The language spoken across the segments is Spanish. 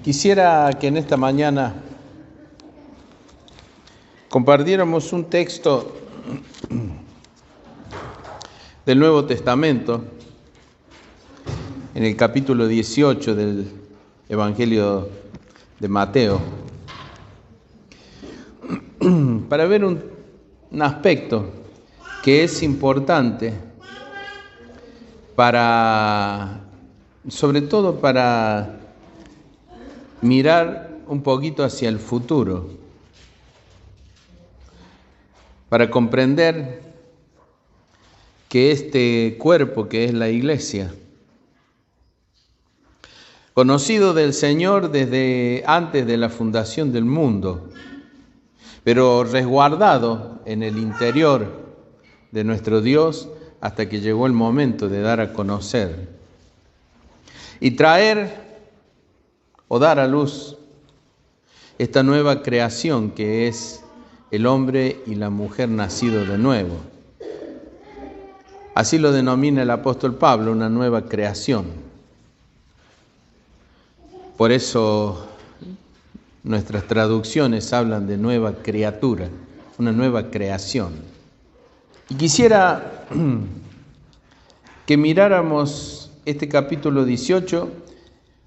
Quisiera que en esta mañana compartiéramos un texto del Nuevo Testamento en el capítulo 18 del Evangelio de Mateo, para ver un aspecto que es importante sobre todo para mirar un poquito hacia el futuro, para comprender que este cuerpo que es la iglesia, conocido del Señor desde antes de la fundación del mundo, pero resguardado en el interior de nuestro Dios hasta que llegó el momento de dar a conocer y traer o dar a luz esta nueva creación que es el hombre y la mujer nacidos de nuevo. Así lo denomina el apóstol Pablo, una nueva creación. Por eso nuestras traducciones hablan de nueva criatura, una nueva creación. Y quisiera que miráramos este capítulo 18,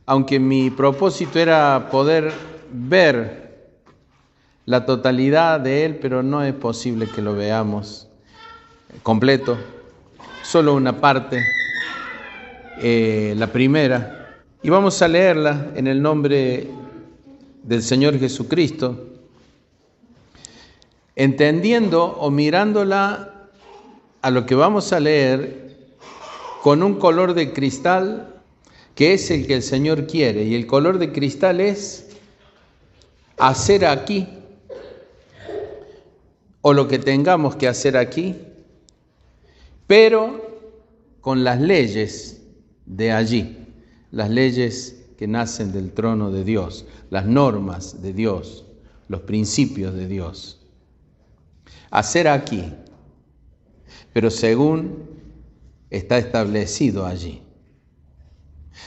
aunque mi propósito era poder ver la totalidad de él, pero no es posible que lo veamos completo, solo una parte, la primera, y vamos a leerla en el nombre del Señor Jesucristo, entendiendo o mirándola a lo que vamos a leer con un color de cristal que es el que el Señor quiere, y el color de cristal es hacer aquí, o lo que tengamos que hacer aquí, pero con las leyes de allí, las leyes que nacen del trono de Dios, las normas de Dios, los principios de Dios. Hacer aquí, pero según está establecido allí.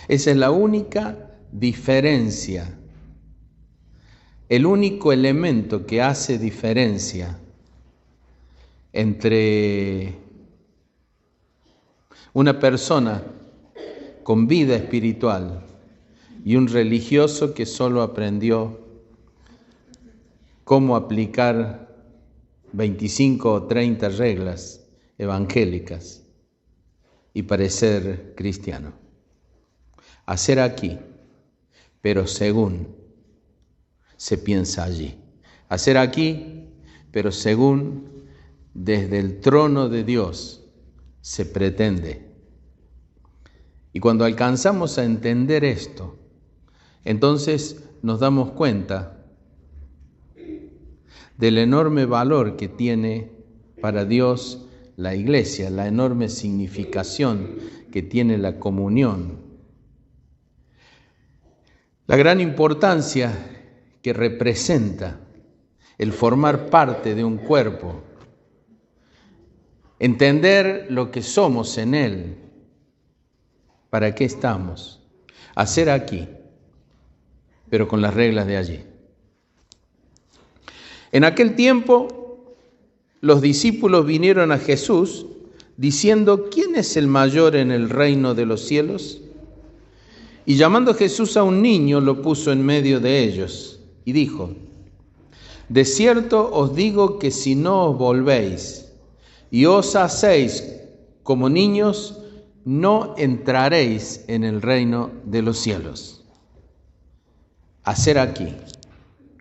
Esa es la única diferencia, el único elemento que hace diferencia entre una persona con vida espiritual y un religioso que solo aprendió cómo aplicar 25 o 30 reglas evangélicas y parecer cristiano. Hacer aquí, pero según se piensa allí. Hacer aquí, pero según desde el trono de Dios se pretende. Y cuando alcanzamos a entender esto, entonces nos damos cuenta del enorme valor que tiene para Dios la iglesia, la enorme significación que tiene la comunión, la gran importancia que representa el formar parte de un cuerpo, entender lo que somos en él, para qué estamos, hacer aquí, pero con las reglas de allí. En aquel tiempo, los discípulos vinieron a Jesús diciendo: ¿quién es el mayor en el reino de los cielos? Y llamando Jesús a un niño, lo puso en medio de ellos y dijo: de cierto os digo que si no os volvéis y os hacéis como niños, no entraréis en el reino de los cielos. Hacer aquí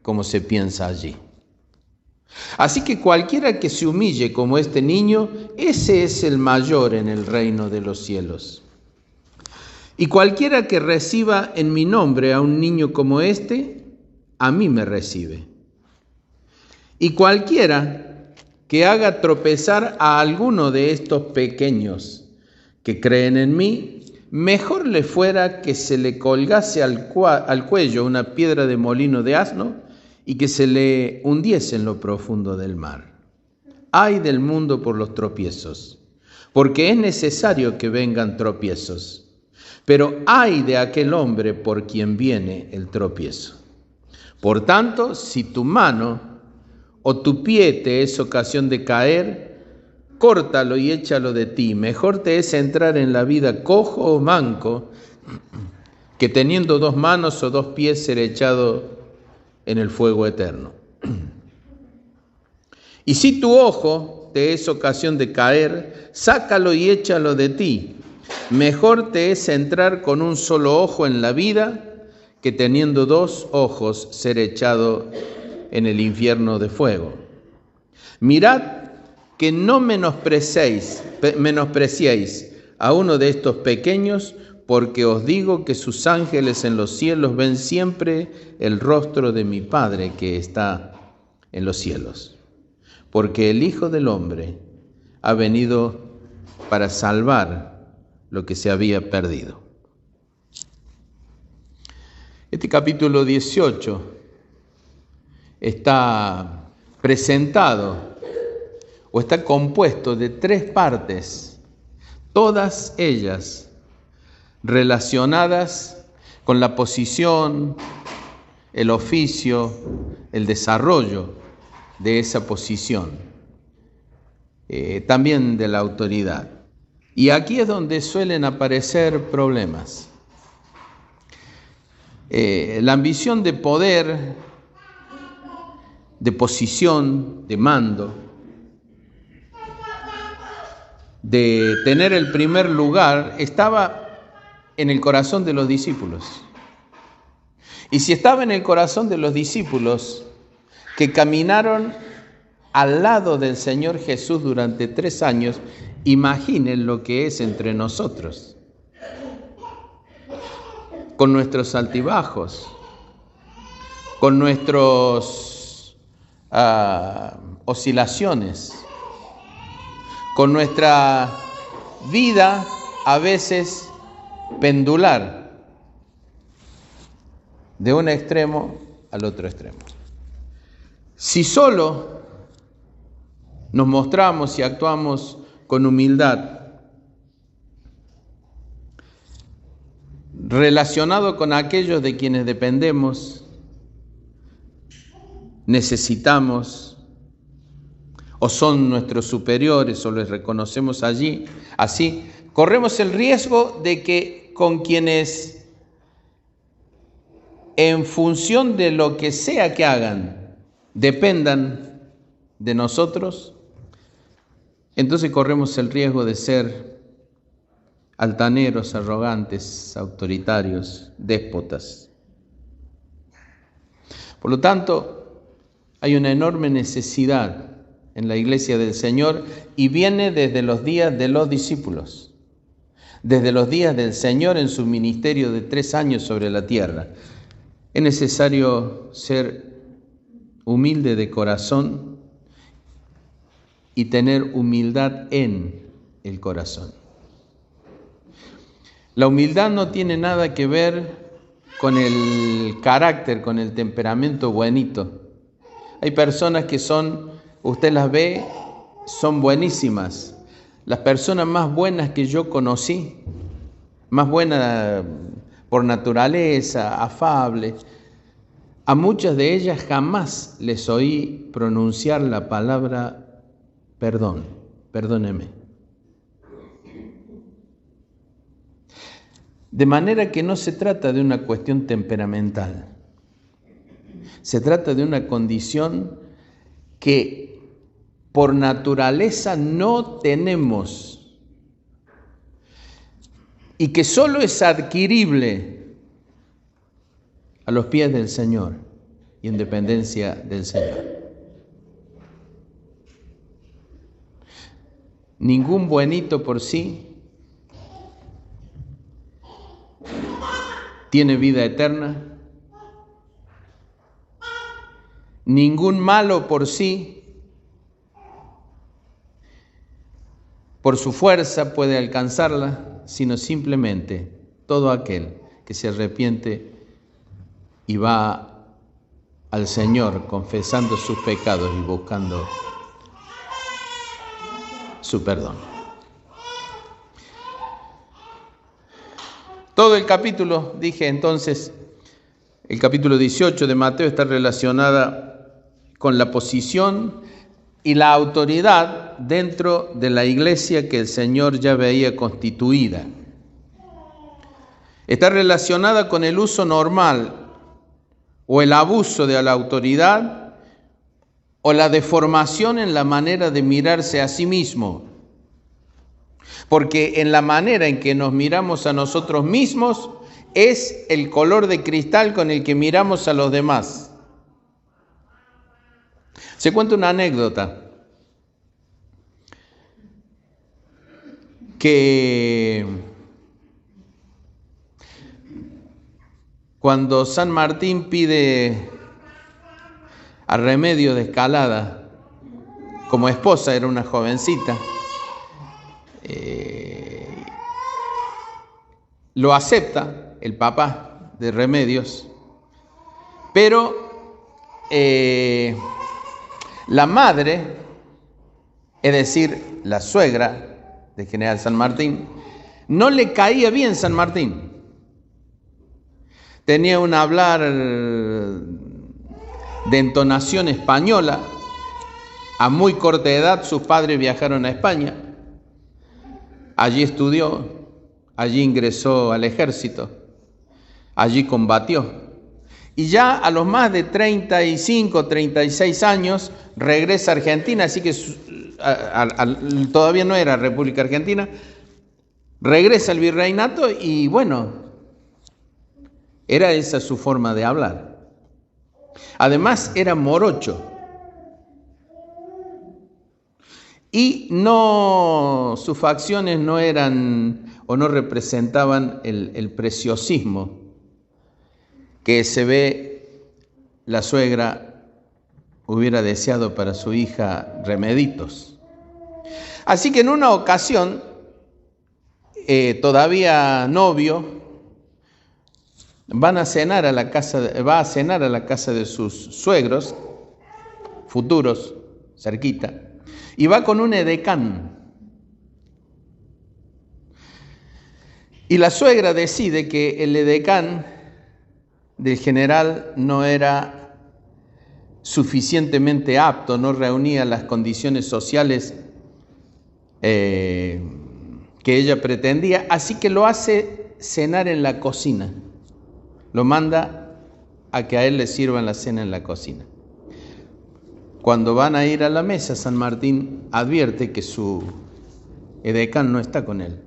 como se piensa allí. Así que cualquiera que se humille como este niño, ese es el mayor en el reino de los cielos. Y cualquiera que reciba en mi nombre a un niño como este, a mí me recibe. Y cualquiera que haga tropezar a alguno de estos pequeños que creen en mí, mejor le fuera que se le colgase al cuello una piedra de molino de asno y que se le hundiese en lo profundo del mar. Ay del mundo por los tropiezos, porque es necesario que vengan tropiezos. Pero ay de aquel hombre por quien viene el tropiezo. Por tanto, si tu mano o tu pie te es ocasión de caer, córtalo y échalo de ti. Mejor te es entrar en la vida cojo o manco, que teniendo 2 manos o 2 pies ser echado en el fuego eterno. Y si tu ojo te es ocasión de caer, sácalo y échalo de ti. Mejor te es entrar con un solo ojo en la vida, que teniendo 2 ojos ser echado en el infierno de fuego. Mirad que no menospreciéis a uno de estos pequeños, porque os digo que sus ángeles en los cielos ven siempre el rostro de mi Padre que está en los cielos. Porque el Hijo del Hombre ha venido para salvar lo que se había perdido. Este capítulo 18 está presentado o está compuesto de 3 partes, todas ellas relacionadas con la posición, el oficio, el desarrollo de esa posición, también de la autoridad. Y aquí es donde suelen aparecer problemas. La ambición de poder, de posición, de mando, de tener el primer lugar, estaba en el corazón de los discípulos. Y si estaba en el corazón de los discípulos que caminaron al lado del Señor Jesús durante 3 años, imaginen lo que es entre nosotros, con nuestros altibajos, con nuestras oscilaciones, con nuestra vida a veces pendular de un extremo al otro extremo. Si solo nos mostramos y actuamos con humildad, relacionado con aquellos de quienes dependemos, necesitamos, o son nuestros superiores, o les reconocemos allí, así, corremos el riesgo de que con quienes, en función de lo que sea que hagan, dependan de nosotros, entonces corremos el riesgo de ser altaneros, arrogantes, autoritarios, déspotas. Por lo tanto, hay una enorme necesidad en la iglesia del Señor y viene desde los días de los discípulos, desde los días del Señor en su ministerio de 3 años sobre la tierra. Es necesario ser humilde de corazón y tener humildad en el corazón. La humildad no tiene nada que ver con el carácter, con el temperamento buenito. Hay personas que usted las ve, son buenísimas. Las personas más buenas que yo conocí, más buenas por naturaleza, afables, a muchas de ellas jamás les oí pronunciar la palabra perdón, perdóneme. De manera que no se trata de una cuestión temperamental, se trata de una condición que por naturaleza no tenemos y que solo es adquirible a los pies del Señor y en dependencia del Señor. Ningún buenito por sí tiene vida eterna. Ningún malo por sí, por su fuerza puede alcanzarla, sino simplemente todo aquel que se arrepiente y va al Señor confesando sus pecados y buscando su perdón. Todo el capítulo, dije entonces, el capítulo 18 de Mateo está relacionada con la posición y la autoridad dentro de la iglesia que el Señor ya veía constituida. Está relacionada con el uso normal o el abuso de la autoridad o la deformación en la manera de mirarse a sí mismo. Porque en la manera en que nos miramos a nosotros mismos es el color de cristal con el que miramos a los demás. Se cuenta una anécdota que cuando San Martín pide a Remedio de Escalada como esposa, era una jovencita, lo acepta el papá de Remedios, pero la madre, es decir, la suegra del general San Martín, no le caía bien San Martín. Tenía un hablar de entonación española. A muy corta edad sus padres viajaron a España. Allí estudió, allí ingresó al ejército, allí combatió. Y ya a los más de 35, 36 años regresa a Argentina, así que todavía no era República Argentina, regresa al virreinato y bueno, era esa su forma de hablar. Además era morocho. Y sus facciones no eran o no representaban el preciosismo que se ve la suegra hubiera deseado para su hija Remeditos. Así que en una ocasión, todavía novio, va a cenar a la casa de sus suegros, futuros, cerquita, y va con un edecán. Y la suegra decide que el edecán del general no era suficientemente apto, no reunía las condiciones sociales que ella pretendía, así que lo hace cenar en la cocina. Lo manda a que a él le sirvan la cena en la cocina. Cuando van a ir a la mesa, San Martín advierte que su edecán no está con él.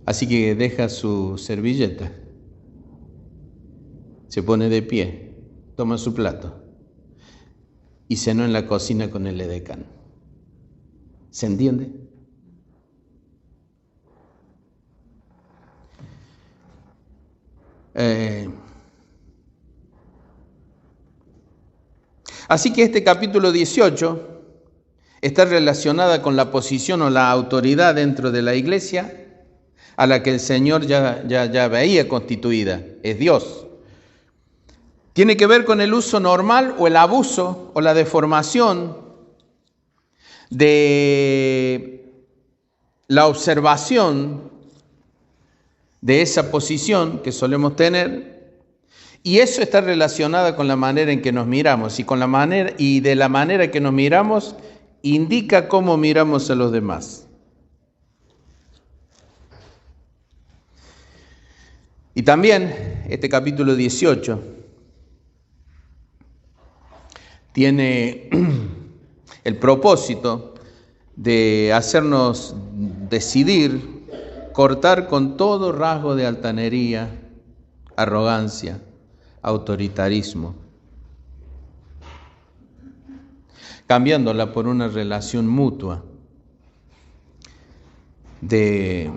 Así que deja su servilleta, se pone de pie, toma su plato y cenó en la cocina con el edecán. ¿Se entiende? Así que este capítulo 18 está relacionada con la posición o la autoridad dentro de la iglesia a la que el Señor ya veía constituida, es Dios. Tiene que ver con el uso normal o el abuso o la deformación de la observación de esa posición que solemos tener, y eso está relacionado con la manera en que nos miramos, y de la manera que nos miramos indica cómo miramos a los demás. Y también este capítulo 18 tiene el propósito de hacernos decidir cortar con todo rasgo de altanería, arrogancia, autoritarismo, cambiándola por una relación mutua de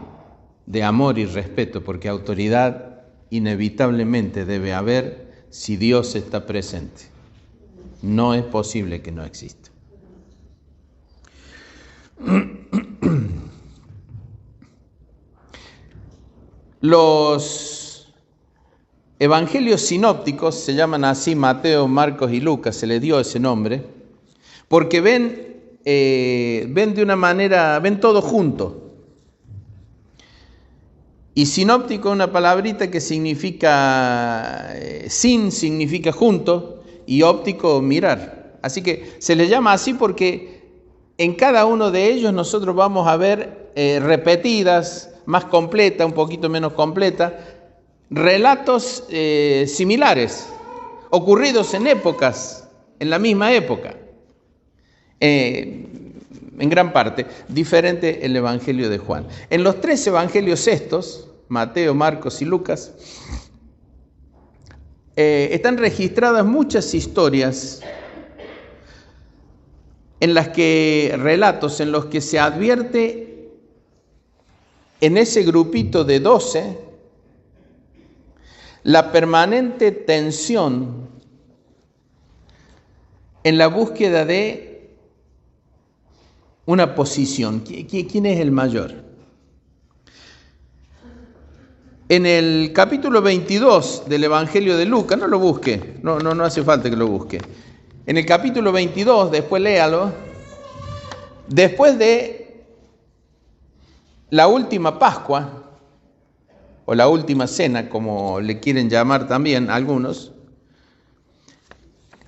amor y respeto, porque autoridad inevitablemente debe haber si Dios está presente. No es posible que no exista. Los evangelios sinópticos se llaman así, Mateo, Marcos y Lucas, se les dio ese nombre, porque ven de una manera, ven todo junto. Y sinóptico es una palabrita que significa, significa junto, y óptico mirar. Así que se le llama así porque en cada uno de ellos nosotros vamos a ver repetidas, más completa, un poquito menos completa, relatos similares, ocurridos en épocas, en la misma época. En gran parte, diferente el Evangelio de Juan. En los 3 evangelios estos, Mateo, Marcos y Lucas, están registradas muchas historias relatos en los que se advierte en ese grupito de 12 la permanente tensión en la búsqueda de una posición. ¿Quién es el mayor? En el capítulo 22 del Evangelio de Lucas, no lo busque, no hace falta que lo busque. En el capítulo 22, después léalo, después de la última Pascua, o la última cena, como le quieren llamar también algunos,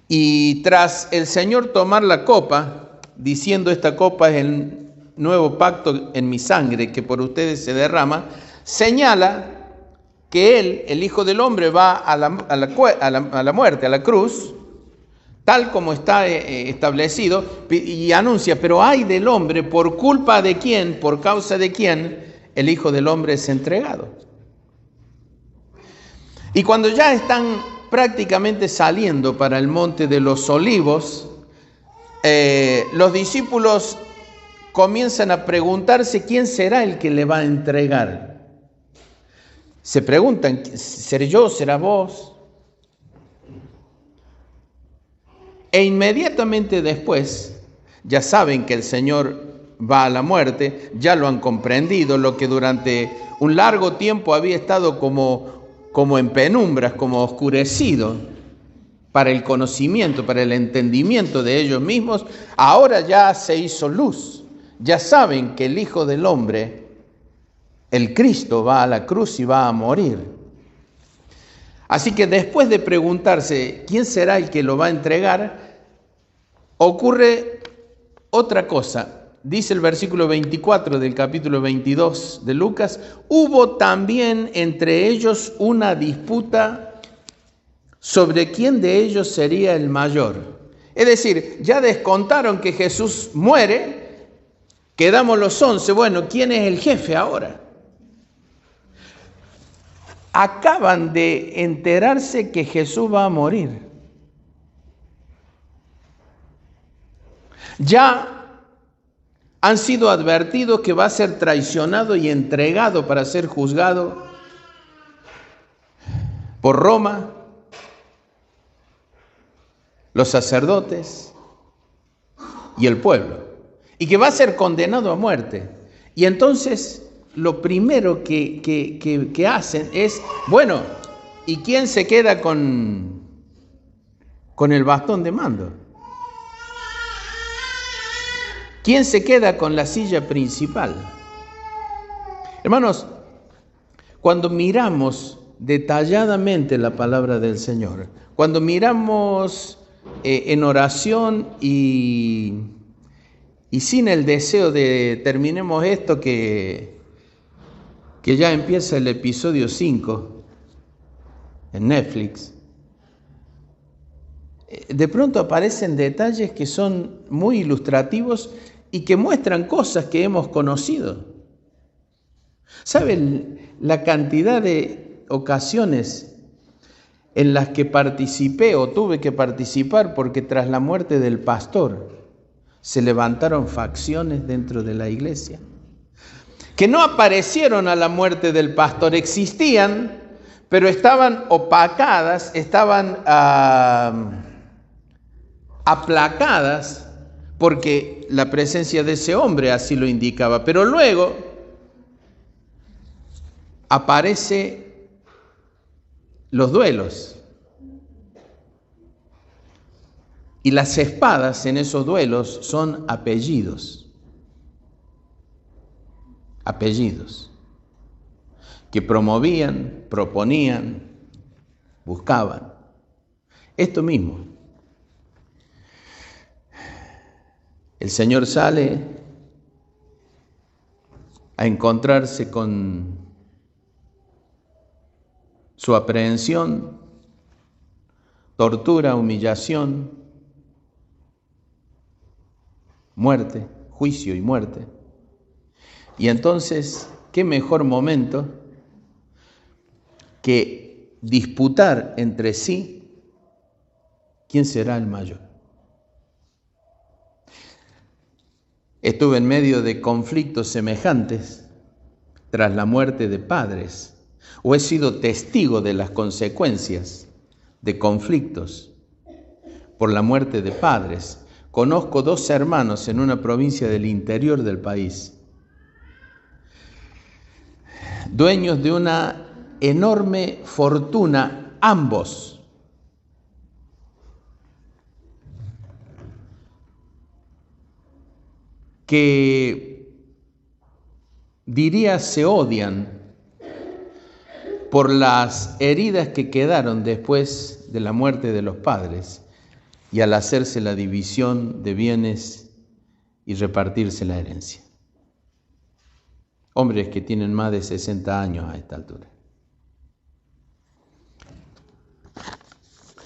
y tras el Señor tomar la copa, diciendo: esta copa es el nuevo pacto en mi sangre que por ustedes se derrama, señala que Él, el Hijo del Hombre, va a la muerte, a la cruz, tal como está establecido, y anuncia: pero ay del hombre, por culpa de quién, por causa de quién, el Hijo del Hombre es entregado. Y cuando ya están prácticamente saliendo para el Monte de los Olivos, los discípulos comienzan a preguntarse quién será el que le va a entregar. Se preguntan: ¿seré yo? ¿Será vos? E inmediatamente después, ya saben que el Señor va a la muerte, ya lo han comprendido, lo que durante un largo tiempo había estado como en penumbras, como oscurecido para el conocimiento, para el entendimiento de ellos mismos, ahora ya se hizo luz. Ya saben que el Hijo del Hombre, el Cristo, va a la cruz y va a morir. Así que después de preguntarse quién será el que lo va a entregar, ocurre otra cosa. Dice el versículo 24 del capítulo 22 de Lucas: hubo también entre ellos una disputa sobre quién de ellos sería el mayor. Es decir, ya descontaron que Jesús muere, quedamos los 11, bueno, ¿quién es el jefe ahora? Acaban de enterarse que Jesús va a morir. Ya han sido advertidos que va a ser traicionado y entregado para ser juzgado por Roma, los sacerdotes y el pueblo, y que va a ser condenado a muerte. Y entonces lo primero que hacen es: bueno, ¿y quién se queda con el bastón de mando? ¿Quién se queda con la silla principal? Hermanos, cuando miramos detalladamente la palabra del Señor, cuando miramos en oración y sin el deseo de terminemos esto, que ya empieza el episodio 5 en Netflix, de pronto aparecen detalles que son muy ilustrativos y que muestran cosas que hemos conocido. ¿Saben la cantidad de ocasiones en las que participé o tuve que participar porque tras la muerte del pastor se levantaron facciones dentro de la iglesia? Que no aparecieron a la muerte del pastor, existían, pero estaban opacadas, estaban aplacadas porque la presencia de ese hombre así lo indicaba. Pero luego aparecen los duelos. Y las espadas en esos duelos son apellidos. Apellidos. que promovían, proponían, buscaban. Esto mismo. El Señor sale a encontrarse con su aprehensión, tortura, humillación, muerte, juicio y muerte. Y entonces, ¿qué mejor momento que disputar entre sí quién será el mayor? Estuve en medio de conflictos semejantes tras la muerte de padres, o he sido testigo de las consecuencias de conflictos por la muerte de padres. Conozco 2 hermanos en una provincia del interior del país, dueños de una enorme fortuna, ambos. Que diría se odian por las heridas que quedaron después de la muerte de los padres y al hacerse la división de bienes y repartirse la herencia. Hombres que tienen más de 60 años a esta altura.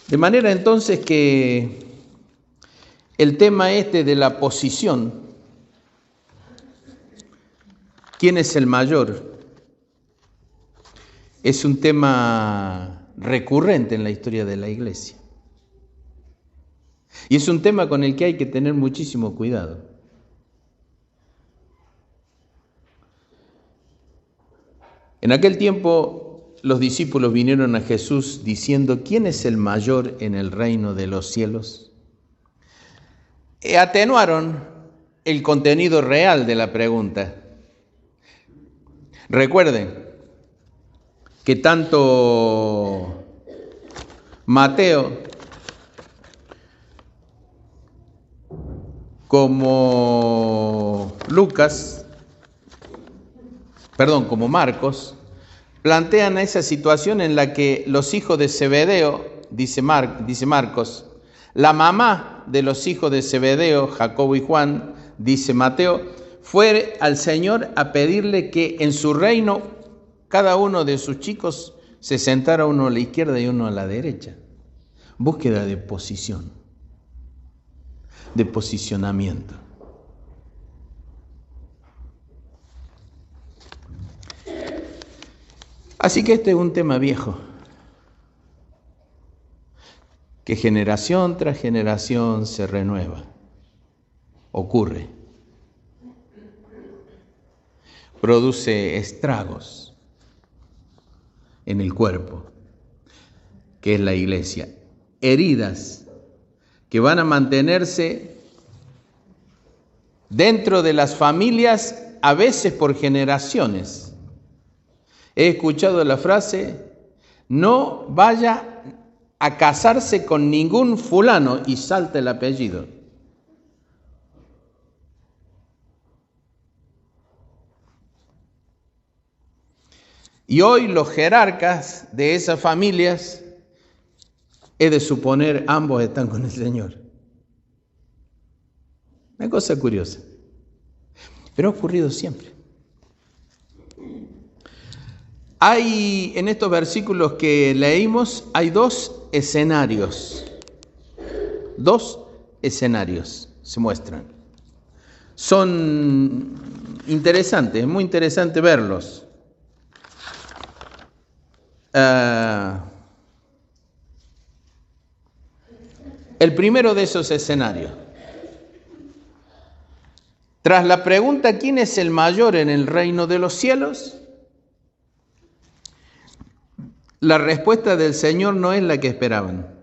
De manera entonces que el tema este de la posición, ¿quién es el mayor?, es un tema recurrente en la historia de la Iglesia. Y es un tema con el que hay que tener muchísimo cuidado. En aquel tiempo los discípulos vinieron a Jesús diciendo: ¿quién es el mayor en el reino de los cielos? Atenuaron el contenido real de la pregunta. Recuerden que tanto Mateo como como Marcos, plantean esa situación en la que los hijos de Zebedeo, dice Marcos, la mamá de los hijos de Zebedeo, Jacobo y Juan, dice Mateo, fue al Señor a pedirle que en su reino cada uno de sus chicos se sentara, uno a la izquierda y uno a la derecha. Búsqueda de posición, de posicionamiento. Así que este es un tema viejo, que generación tras generación se renueva, ocurre, produce estragos en el cuerpo, que es la iglesia, heridas que van a mantenerse dentro de las familias, a veces por generaciones. He escuchado la frase: no vaya a casarse con ningún fulano, y salta el apellido. Y hoy los jerarcas de esas familias, he de suponer, ambos están con el Señor. Una cosa curiosa, pero ha ocurrido siempre. Hay, en estos versículos que leímos, hay 2 escenarios. 2 escenarios se muestran. Son interesantes, es muy interesante verlos. El primero de esos escenarios. Tras la pregunta ¿quién es el mayor en el reino de los cielos?, la respuesta del Señor no es la que esperaban.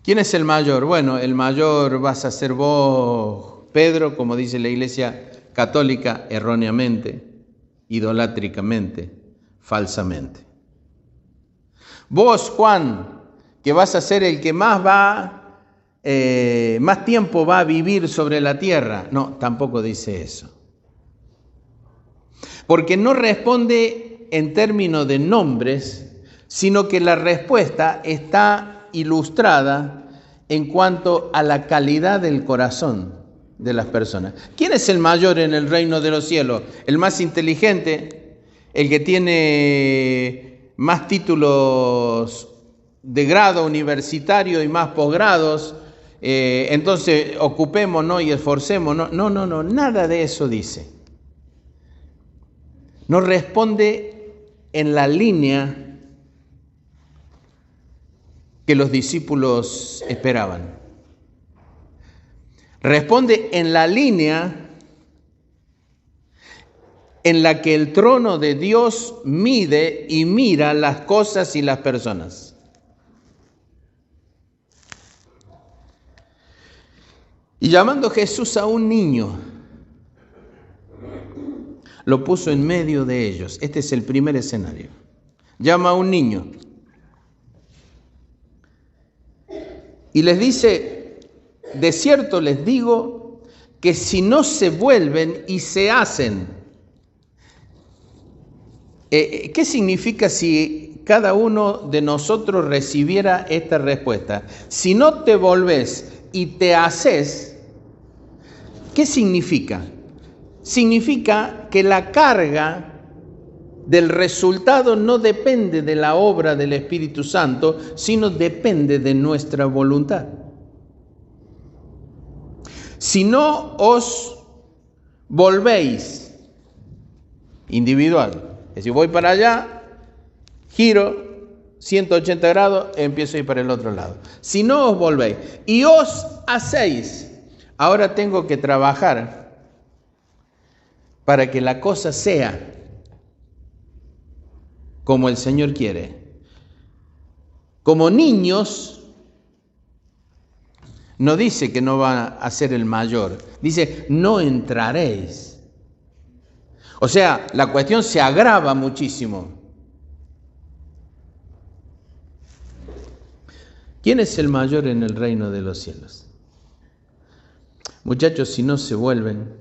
¿Quién es el mayor? Bueno, el mayor vas a ser vos, Pedro, como dice la Iglesia Católica, erróneamente, idolátricamente, falsamente. Vos, Juan, que vas a ser el que más tiempo va a vivir sobre la tierra. No, tampoco dice eso. porque no responde en términos de nombres, sino que la respuesta está ilustrada en cuanto a la calidad del corazón de las personas. ¿Quién es el mayor en el reino de los cielos? ¿El más inteligente? ¿El que tiene más títulos de grado universitario y más posgrados? Entonces ocupémonos y esforcémonos. No, nada de eso dice. No responde en la línea que los discípulos esperaban. Responde en la línea en la que el trono de Dios mide y mira las cosas y las personas. Y llamando Jesús a un niño, lo puso en medio de ellos. Este es el primer escenario. Llama a un niño y les dice: de cierto les digo que si no se vuelven y se hacen. ¿Qué significa si cada uno de nosotros recibiera esta respuesta? Si no te volvés y te haces, ¿qué significa? Significa que la carga del resultado no depende de la obra del Espíritu Santo, sino depende de nuestra voluntad. Si no os volvéis, individual, es decir, voy para allá, giro 180 grados, empiezo a ir para el otro lado. Si no os volvéis y os hacéis, ahora tengo que trabajar para que la cosa sea como el Señor quiere. Como niños, no dice que no va a ser el mayor, dice no entraréis. O sea, la cuestión se agrava muchísimo. ¿Quién es el mayor en el reino de los cielos? Muchachos, si no se vuelven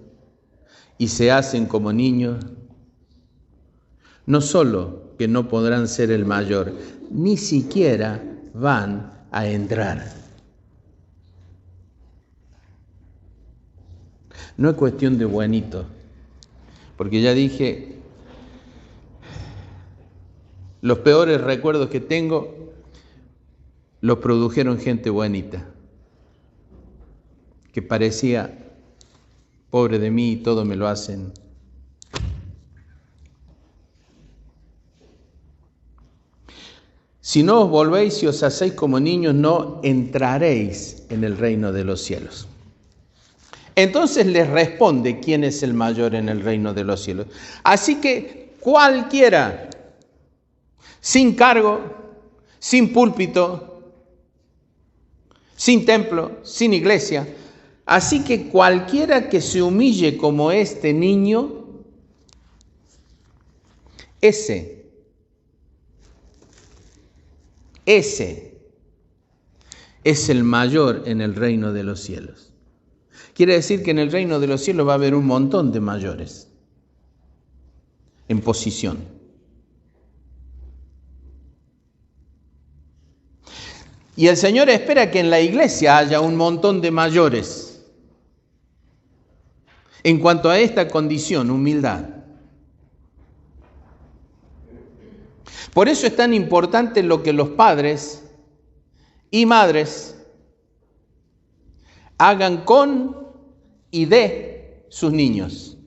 y se hacen como niños, no solo que no podrán ser el mayor, ni siquiera van a entrar. No es cuestión de buenito, porque ya dije, los peores recuerdos que tengo los produjeron gente buenita, que parecía, pobre de mí, todo me lo hacen. Si no os volvéis y os hacéis como niños, no entraréis en el reino de los cielos. Entonces les responde quién es el mayor en el reino de los cielos. Así que cualquiera, sin cargo, sin púlpito, sin templo, sin iglesia, así que cualquiera que se humille como este niño, ese es el mayor en el reino de los cielos. Quiere decir que en el reino de los cielos va a haber un montón de mayores en posición. Y el Señor espera que en la iglesia haya un montón de mayores en cuanto a esta condición, humildad. Por eso es tan importante lo que los padres y madres hagan con y de sus niños.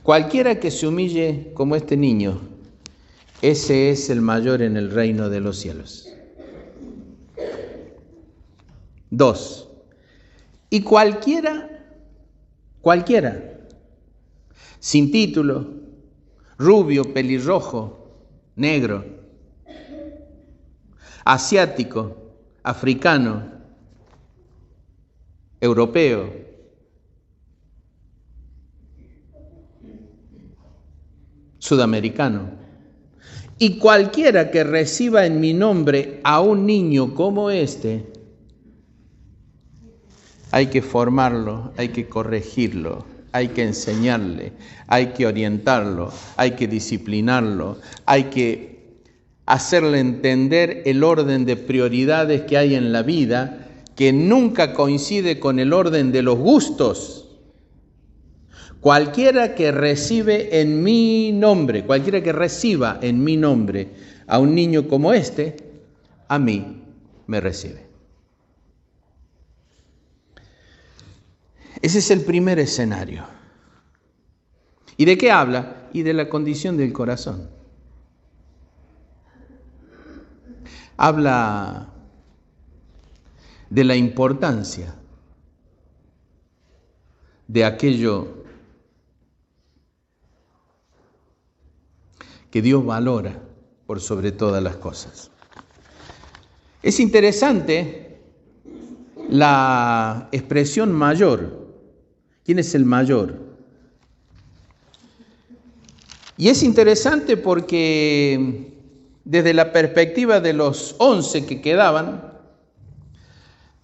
Cualquiera que se humille como este niño, ese es el mayor en el reino de los cielos. 2. Y cualquiera, sin título, rubio, pelirrojo, negro, asiático, africano, europeo, sudamericano, y cualquiera que reciba en mi nombre a un niño como este, hay que formarlo, hay que corregirlo, hay que enseñarle, hay que orientarlo, hay que disciplinarlo, hay que hacerle entender el orden de prioridades que hay en la vida, que nunca coincide con el orden de los gustos. Cualquiera que recibe en mi nombre, cualquiera que reciba en mi nombre a un niño como este, a mí me recibe. Ese es el primer escenario. ¿Y de qué habla? Y de la condición del corazón. Habla de la importancia de aquello que Dios valora por sobre todas las cosas. Es interesante la expresión mayor. ¿Quién es el mayor? Y es interesante porque desde la perspectiva de los 11 que quedaban,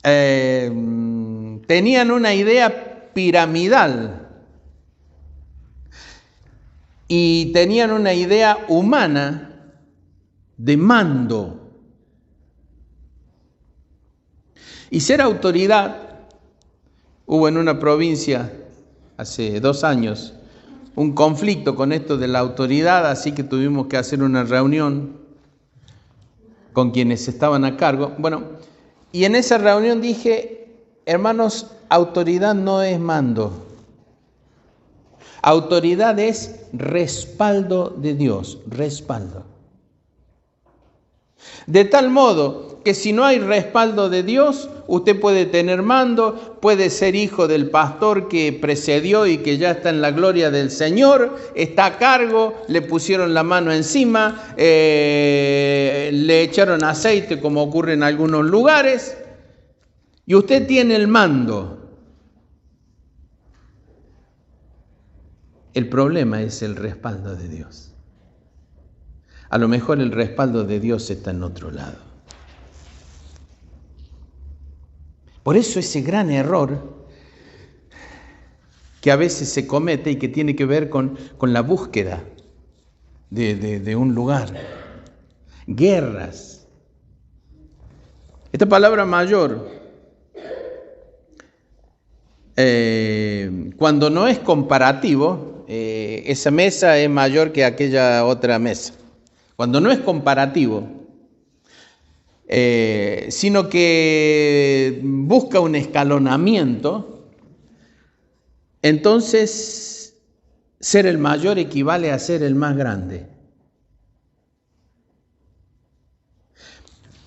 tenían una idea piramidal y tenían una idea humana de mando. Y ser autoridad, hubo en una provincia hace 2 años un conflicto con esto de la autoridad, así que tuvimos que hacer una reunión con quienes estaban a cargo. Bueno, y en esa reunión dije, hermanos, autoridad no es mando. Autoridad es respaldo de Dios, respaldo. De tal modo que si no hay respaldo de Dios, usted puede tener mando, puede ser hijo del pastor que precedió y que ya está en la gloria del Señor, está a cargo, le pusieron la mano encima, le echaron aceite como ocurre en algunos lugares, y usted tiene el mando. El problema es el respaldo de Dios. A lo mejor el respaldo de Dios está en otro lado. Por eso ese gran error que a veces se comete y que tiene que ver con la búsqueda de un lugar. Guerras. Esta palabra mayor, cuando no es comparativo, esa mesa es mayor que aquella otra mesa. Cuando no es comparativo, sino que busca un escalonamiento, entonces ser el mayor equivale a ser el más grande.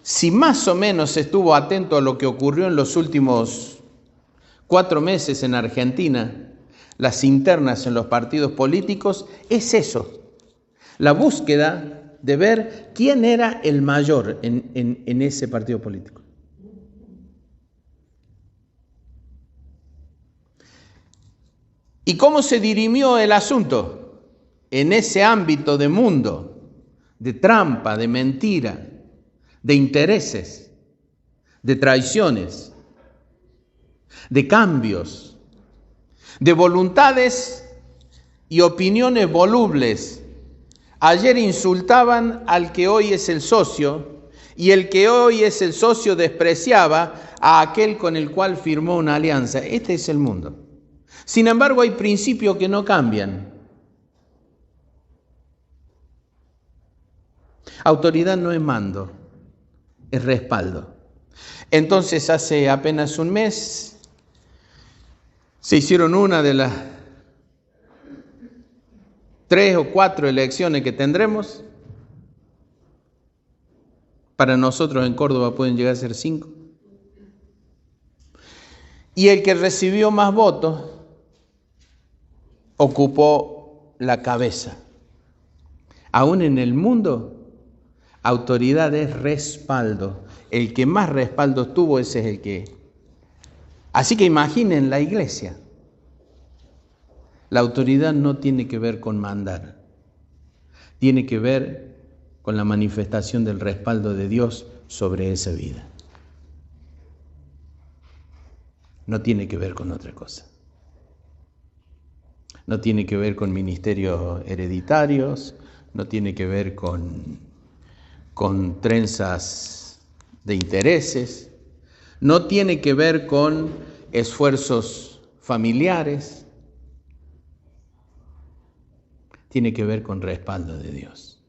Si más o menos estuvo atento a lo que ocurrió en los últimos 4 meses en Argentina, las internas en los partidos políticos, es eso, la búsqueda de ver quién era el mayor en ese partido político. ¿Y cómo se dirimió el asunto? En ese ámbito de mundo, de trampa, de mentira, de intereses, de traiciones, de cambios, de voluntades y opiniones volubles. Ayer insultaban al que hoy es el socio, y el que hoy es el socio despreciaba a aquel con el cual firmó una alianza. Este es el mundo. Sin embargo, hay principios que no cambian. Autoridad no es mando, es respaldo. Entonces, hace apenas un mes, se hicieron una de las 3 o 4 elecciones que tendremos. Para nosotros en Córdoba pueden llegar a ser 5. Y el que recibió más votos ocupó la cabeza. Aún en el mundo, autoridad es respaldo. El que más respaldo tuvo, ese es el que. Así que imaginen la iglesia. La autoridad no tiene que ver con mandar, tiene que ver con la manifestación del respaldo de Dios sobre esa vida. no tiene que ver con otra cosa. No tiene que ver con ministerios hereditarios, no tiene que ver con trenzas de intereses, no tiene que ver con esfuerzos familiares, tiene que ver con respaldo de Dios.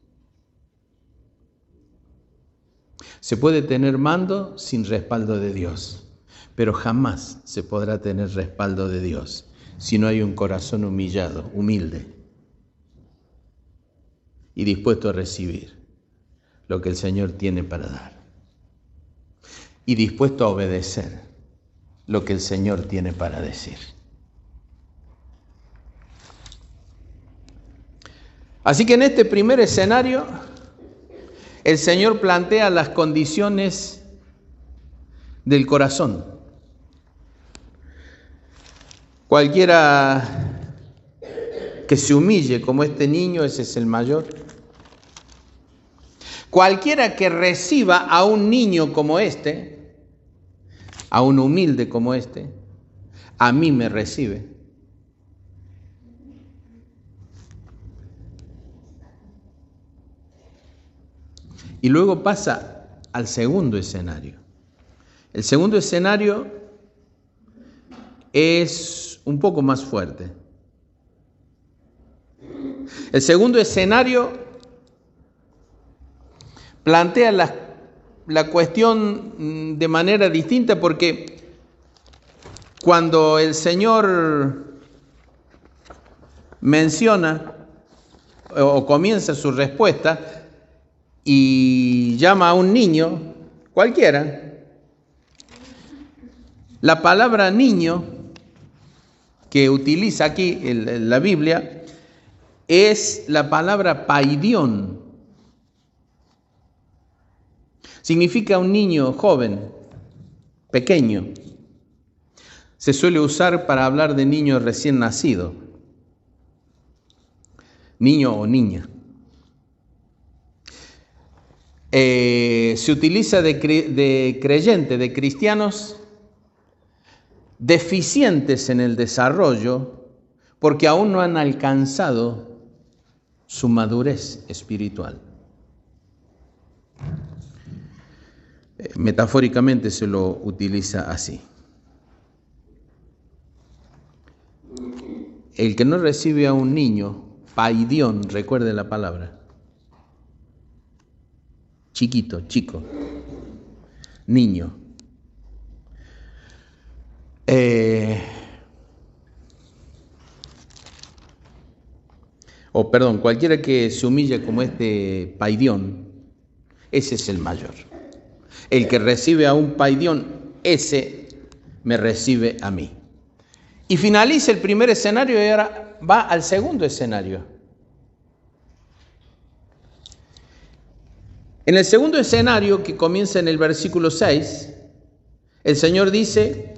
Se puede tener mando sin respaldo de Dios, pero jamás se podrá tener respaldo de Dios si no hay un corazón humillado, humilde y dispuesto a recibir lo que el Señor tiene para dar y dispuesto a obedecer lo que el Señor tiene para decir. Así que en este primer escenario, el Señor plantea las condiciones del corazón. Cualquiera que se humille como este niño, ese es el mayor. Cualquiera que reciba a un niño como este, a un humilde como este, a mí me recibe. Y luego pasa al segundo escenario. El segundo escenario es un poco más fuerte. El segundo escenario plantea la cuestión de manera distinta, porque cuando el Señor menciona o comienza su respuesta y llama a un niño, cualquiera, la palabra niño que utiliza aquí la Biblia es la palabra paidión. Significa un niño joven, pequeño. Se suele usar para hablar de niño recién nacido, niño o niña. Se utiliza de creyente, de cristianos deficientes en el desarrollo porque aún no han alcanzado su madurez espiritual. Metafóricamente se lo utiliza así. El que no recibe a un niño, paidión, recuerde la palabra, chiquito, chico, niño. Cualquiera que se humilla como este paidión, ese es el mayor. El que recibe a un paidión, ese me recibe a mí. Y finaliza el primer escenario y ahora va al segundo escenario. En el segundo escenario, que comienza en el versículo 6, el Señor dice: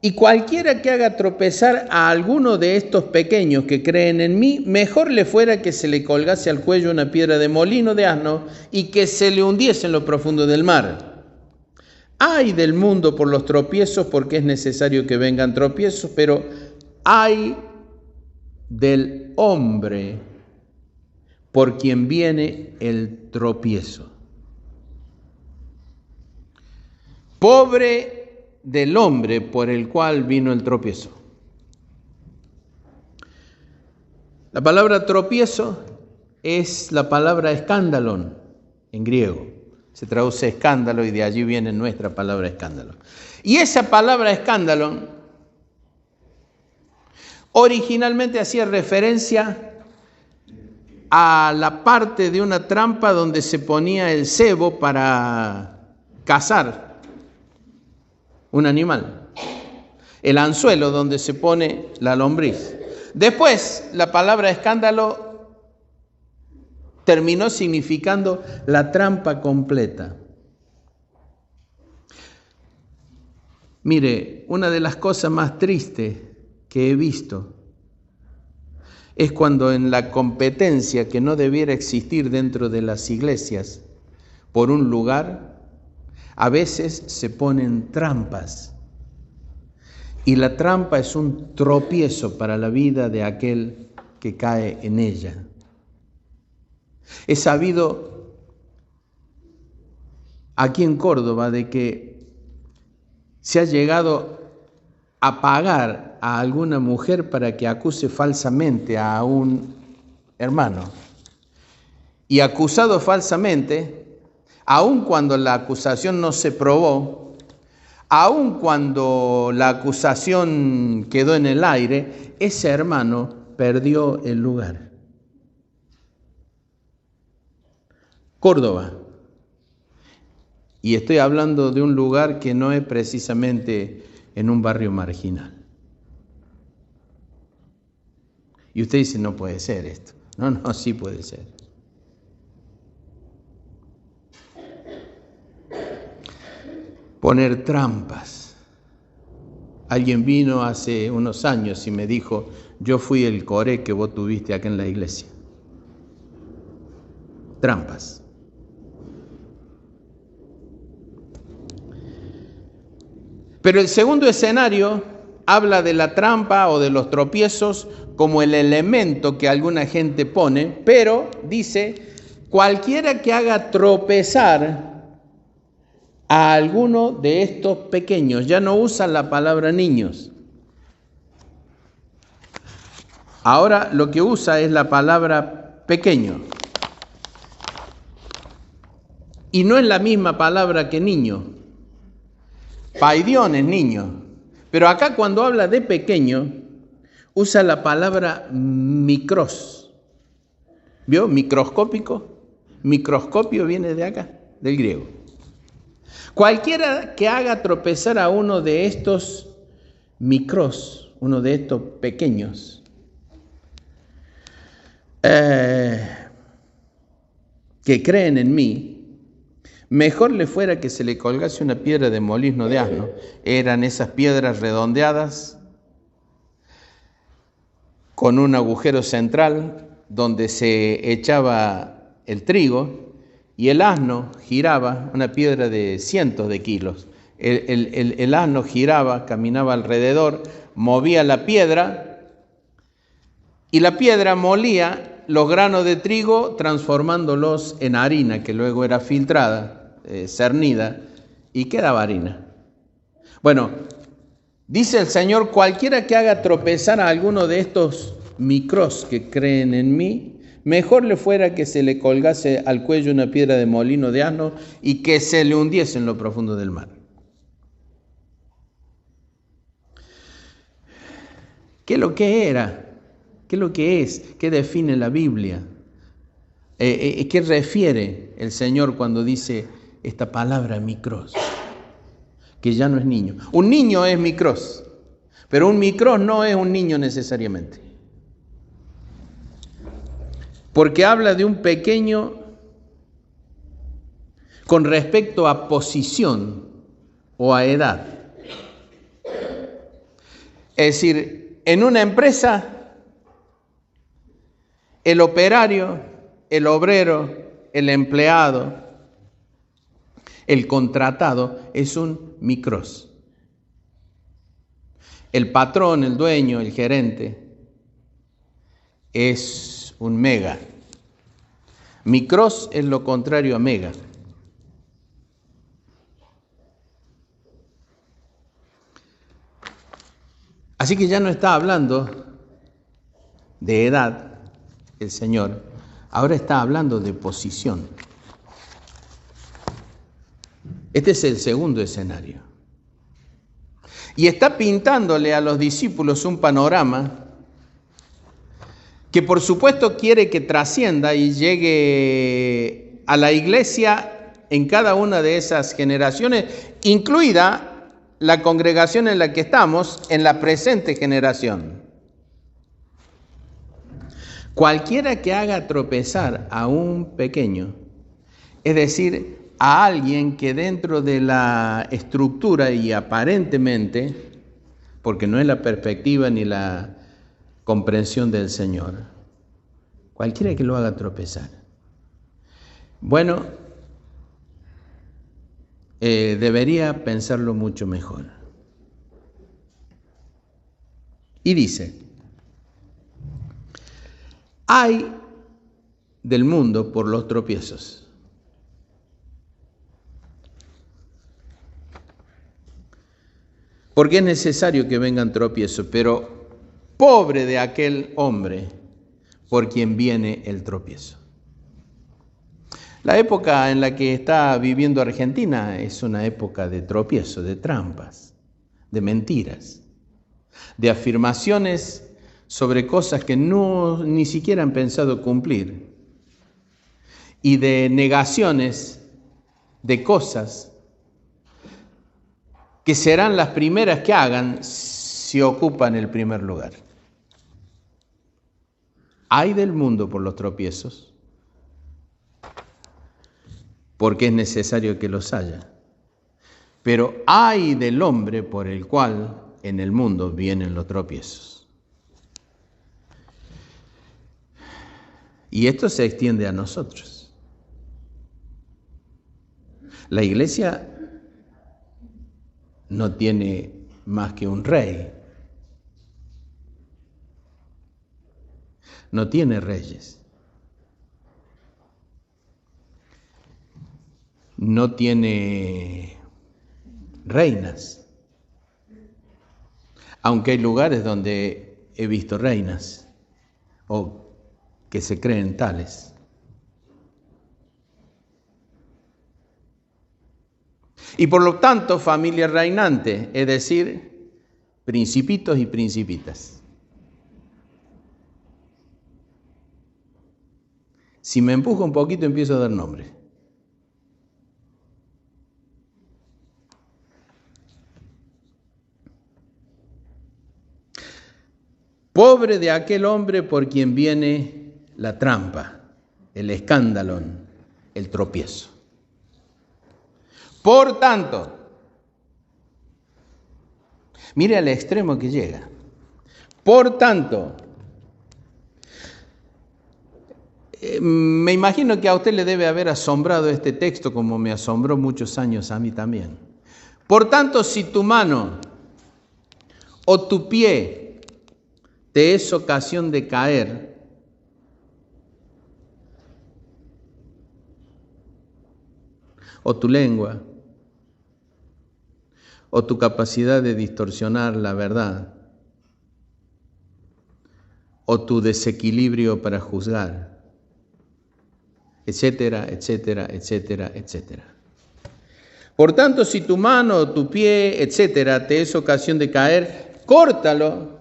y cualquiera que haga tropezar a alguno de estos pequeños que creen en mí, mejor le fuera que se le colgase al cuello una piedra de molino de asno y que se le hundiese en lo profundo del mar. Ay del mundo por los tropiezos, porque es necesario que vengan tropiezos, pero ay del hombre por quien viene el tropiezo. Pobre del hombre por el cual vino el tropiezo. La palabra tropiezo es la palabra escándalon en griego. Se traduce escándalo y de allí viene nuestra palabra escándalo. Y esa palabra escándalon originalmente hacía referencia a la parte de una trampa donde se ponía el cebo para cazar un animal, el anzuelo donde se pone la lombriz. Después, la palabra escándalo terminó significando la trampa completa. Mire, una de las cosas más tristes que he visto es cuando en la competencia que no debiera existir dentro de las iglesias por un lugar, a veces se ponen trampas Y la trampa es un tropiezo para la vida de aquel que cae en ella. He sabido aquí en Córdoba de que se ha llegado a pagar a alguna mujer para que acuse falsamente a un hermano. Y acusado falsamente, aun cuando la acusación no se probó, aun cuando la acusación quedó en el aire, ese hermano perdió el lugar. Córdoba. Y estoy hablando de un lugar que no es precisamente en un barrio marginal. Y usted dice, no puede ser esto. No, sí puede ser. Poner trampas. Alguien vino hace unos años y me dijo, yo fui el coré que vos tuviste acá en la iglesia. Trampas. Pero el segundo escenario habla de la trampa o de los tropiezos como el elemento que alguna gente pone, pero dice, cualquiera que haga tropezar a alguno de estos pequeños, ya no usan la palabra niños. Ahora lo que usa es la palabra pequeño. Y no es la misma palabra que niño. Paidión es niño. Pero acá cuando habla de pequeño, usa la palabra micros. ¿Vio? Microscópico. Microscopio viene de acá, del griego. Cualquiera que haga tropezar a uno de estos micros, uno de estos pequeños, que creen en mí, mejor le fuera que se le colgase una piedra de molino de asno. Eran esas piedras redondeadas con un agujero central donde se echaba el trigo y el asno giraba, una piedra de cientos de kilos. El asno giraba, caminaba alrededor, movía la piedra y la piedra molía los granos de trigo transformándolos en harina que luego era filtrada, cernida, y quedaba harina. Bueno, dice el Señor, cualquiera que haga tropezar a alguno de estos micros que creen en mí, mejor le fuera que se le colgase al cuello una piedra de molino de asno y que se le hundiese en lo profundo del mar. ¿Qué es lo que era? ¿Qué es lo que es? ¿Qué define la Biblia? ¿Qué refiere el Señor cuando dice esta palabra micros? Que ya no es niño. Un niño es micros, pero un micros no es un niño necesariamente. Porque habla de un pequeño con respecto a posición o a edad. Es decir, en una empresa, el operario, el obrero, el empleado, el contratado es un micros. El patrón, el dueño, el gerente es un mega. Micros es lo contrario a mega. Así que ya no está hablando de edad el Señor, ahora está hablando de posición. Este es el segundo escenario. Y está pintándole a los discípulos un panorama que por supuesto quiere que trascienda y llegue a la iglesia en cada una de esas generaciones, incluida la congregación en la que estamos, en la presente generación. Cualquiera que haga tropezar a un pequeño, es decir, a alguien que dentro de la estructura y aparentemente, porque no es la perspectiva ni la comprensión del Señor, cualquiera que lo haga tropezar. Bueno, debería pensarlo mucho mejor. Y dice, ay del mundo por los tropiezos. Porque es necesario que vengan tropiezos, pero pobre de aquel hombre por quien viene el tropiezo. La época en la que está viviendo Argentina es una época de tropiezo, de trampas, de mentiras, de afirmaciones sobre cosas que ni siquiera han pensado cumplir y de negaciones de cosas que serán las primeras que hagan si ocupan el primer lugar. Ay del mundo por los tropiezos, porque es necesario que los haya. Pero ay del hombre por el cual en el mundo vienen los tropiezos. Y esto se extiende a nosotros. La iglesia no tiene más que un rey. No tiene reyes. No tiene reinas. Aunque hay lugares donde he visto reinas o que se creen tales. Y por lo tanto, familia reinante, es decir, principitos y principitas. Si me empujo un poquito, empiezo a dar nombre. Pobre de aquel hombre por quien viene la trampa, el escándalo, el tropiezo. Por tanto, mire al extremo que llega. Por tanto, me imagino que a usted le debe haber asombrado este texto como me asombró muchos años a mí también. Por tanto, si tu mano o tu pie te es ocasión de caer, o tu lengua, o tu capacidad de distorsionar la verdad, o tu desequilibrio para juzgar, etcétera, etcétera, etcétera, etcétera. Por tanto, si tu mano o tu pie, etcétera, te es ocasión de caer, córtalo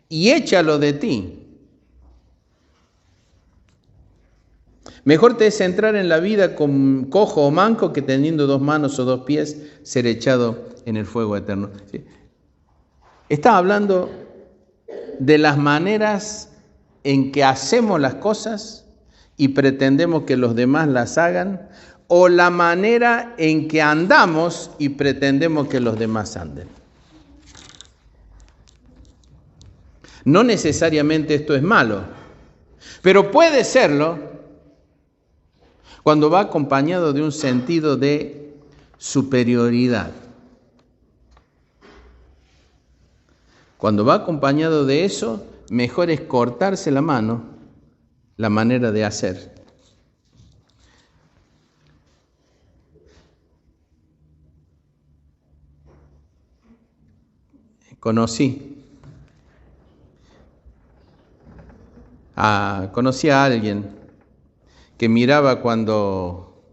y échalo de ti. Mejor te es entrar en la vida con cojo o manco que teniendo 2 manos o 2 pies ser echado en el fuego eterno. ¿Sí? Está hablando de las maneras en que hacemos las cosas y pretendemos que los demás las hagan, o la manera en que andamos y pretendemos que los demás anden. No necesariamente esto es malo, pero puede serlo cuando va acompañado de un sentido de superioridad. Cuando va acompañado de eso, mejor es cortarse la mano, la manera de hacer. Conocí a alguien que miraba cuando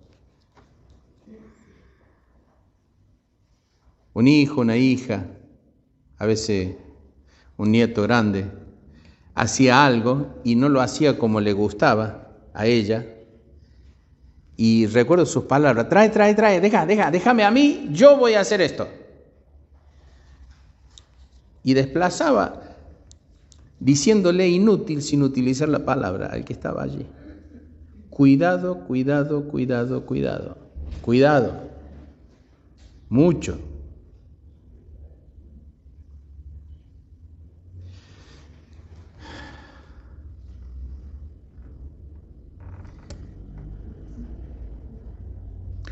un hijo, una hija, a veces un nieto grande, hacía algo y no lo hacía como le gustaba a ella. Y recuerdo sus palabras: trae, déjame a mí, yo voy a hacer esto. Y desplazaba diciéndole inútil sin utilizar la palabra al que estaba allí. Cuidado, cuidado, cuidado, cuidado. Cuidado. Mucho.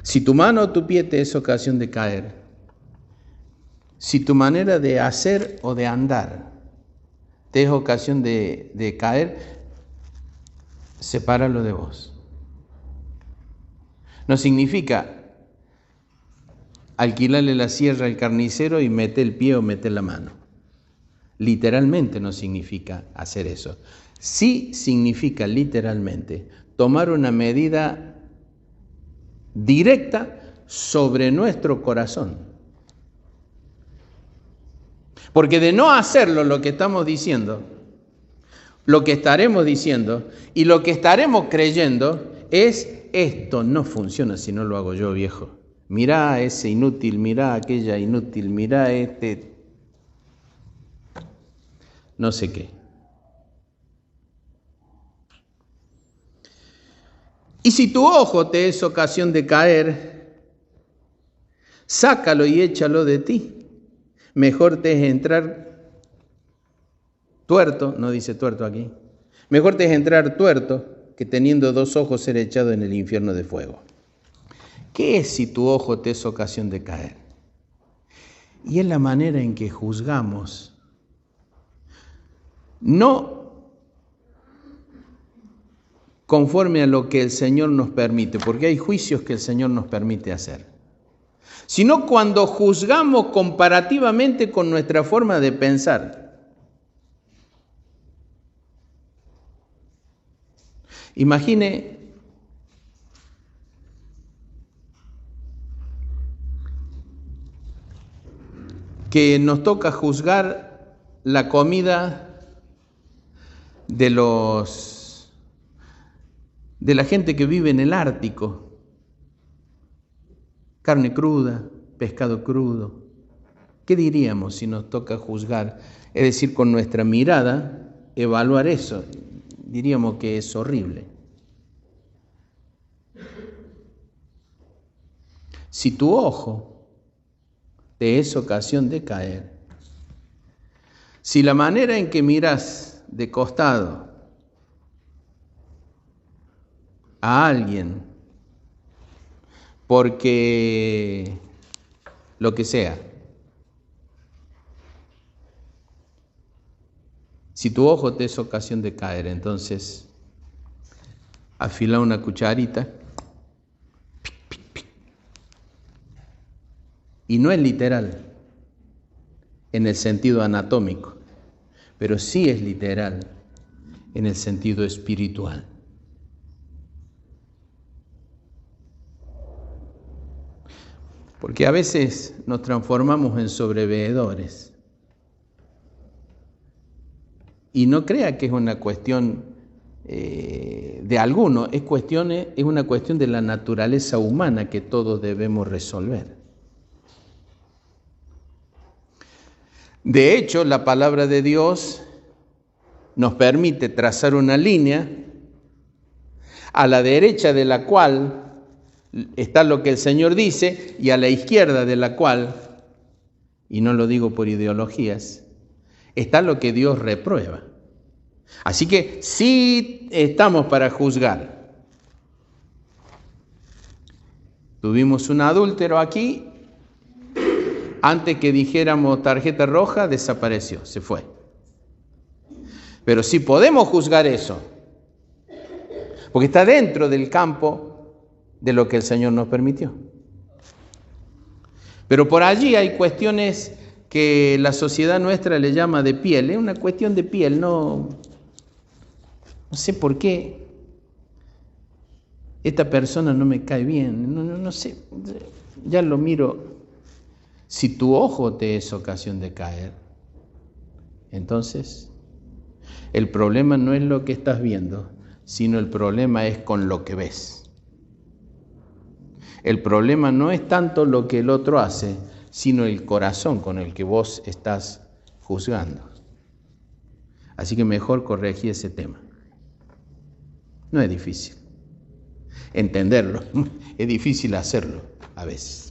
Si tu mano o tu pie te es ocasión de caer, si tu manera de hacer o de andar te es ocasión de caer, sepáralo de vos. No significa alquilarle la sierra al carnicero y meter el pie o meter la mano. Literalmente no significa hacer eso. Sí significa literalmente tomar una medida directa sobre nuestro corazón. Porque de no hacerlo, lo que estamos diciendo, lo que estaremos diciendo y lo que estaremos creyendo es: esto no funciona si no lo hago yo, viejo. Mirá a ese inútil, mirá a aquella inútil, mirá a este no sé qué. Y si tu ojo te es ocasión de caer, sácalo y échalo de ti. Mejor te es entrar tuerto, no dice tuerto aquí, mejor te es entrar tuerto que teniendo 2 ojos ser echado en el infierno de fuego. ¿Qué es si tu ojo te es ocasión de caer? Y es la manera en que juzgamos, no conforme a lo que el Señor nos permite, porque hay juicios que el Señor nos permite hacer, sino cuando juzgamos comparativamente con nuestra forma de pensar. Imagine que nos toca juzgar la comida de la gente que vive en el Ártico. Carne cruda, pescado crudo. ¿Qué diríamos si nos toca juzgar? Es decir, con nuestra mirada, evaluar eso. Diríamos que es horrible. Si tu ojo te es ocasión de caer, si la manera en que miras de costado a alguien, porque lo que sea, si tu ojo te es ocasión de caer, entonces afila una cucharita, y no es literal en el sentido anatómico, pero sí es literal en el sentido espiritual. Porque a veces nos transformamos en sobreveedores. Y no crea que es una cuestión de alguno, es una cuestión de la naturaleza humana que todos debemos resolver. De hecho, la palabra de Dios nos permite trazar una línea a la derecha de la cual está lo que el Señor dice y a la izquierda de la cual, y no lo digo por ideologías, está lo que Dios reprueba. Así que sí estamos para juzgar. Tuvimos un adúltero aquí. Antes que dijéramos tarjeta roja, desapareció, se fue. Pero sí podemos juzgar eso, porque está dentro del campo de lo que el Señor nos permitió. Pero por allí hay cuestiones que la sociedad nuestra le llama de piel. Es una cuestión de piel, no sé por qué esta persona no me cae bien, no sé, ya lo miro. Si tu ojo te es ocasión de caer, entonces el problema no es lo que estás viendo, sino el problema es con lo que ves. El problema no es tanto lo que el otro hace, sino el corazón con el que vos estás juzgando. Así que mejor corregí ese tema. No es difícil entenderlo, es difícil hacerlo a veces.